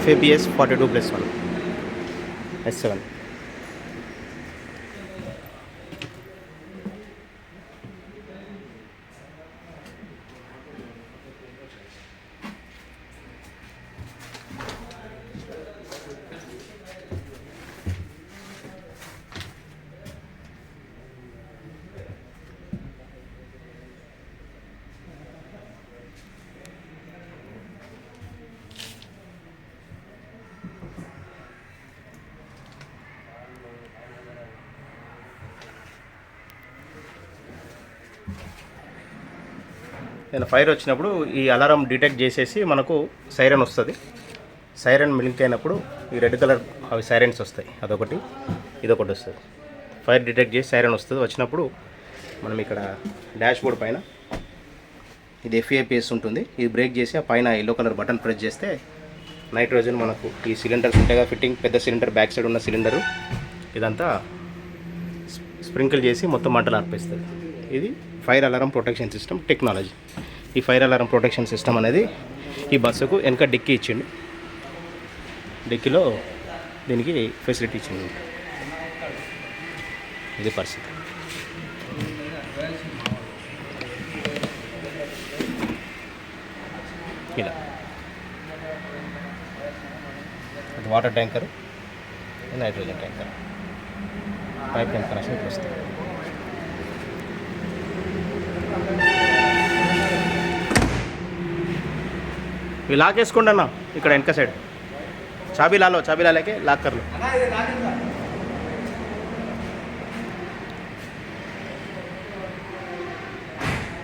FABS 42+1 S7. నేను fire వచ్చినప్పుడు ఈ అలారం డిటెక్ట్ చేసేసి మనకు సైరన్ వస్తుంది. సైరన్ మిలింక్ అయినప్పుడు ఈ రెడ్ కలర్ అవి సైరన్స్ వస్తాయి, అదొకటి ఇదొకటి వస్తుంది. ఫైర్ డిటెక్ట్ చేసి సైరన్ వస్తుంది. వచ్చినప్పుడు మనం ఇక్కడ డాష్ బోర్డ్ పైన ఇది FABS ఉంటుంది, ఇది బ్రేక్ చేసి ఆ పైన ఎల్లో కలర్ బటన్ ప్రెస్ చేస్తే నైట్రోజన్ మనకు ఈ సిలిండర్స్ ఉంటాయి కదా, ఫిట్టింగ్ పెద్ద సిలిండర్ బ్యాక్ సైడ్ ఉన్న సిలిండరు ఇదంతా స్ప్రింకిల్ చేసి మొత్తం మంటలు ఆర్పేస్తుంది. ఇది fire alarm protection system technology. ఈ ఫైర్ అలారం ప్రొటెక్షన్ సిస్టమ్ అనేది ఈ బస్సుకు వెనక డిక్కీ ఇచ్చిండు, డిక్కీలో దీనికి ఫెసిలిటీ ఇచ్చింది. ఇది పరిస్థితి. ఇలా అది water tanker, nitrogen tanker, pipe line connection ఇట్లా వస్తుంది. ఇవి లాక్ వేసుకోండి అన్న, ఇక్కడ వెనక సైడ్ చాబీ లాలో చాబీ లాలేకే లాక్ కర్లో.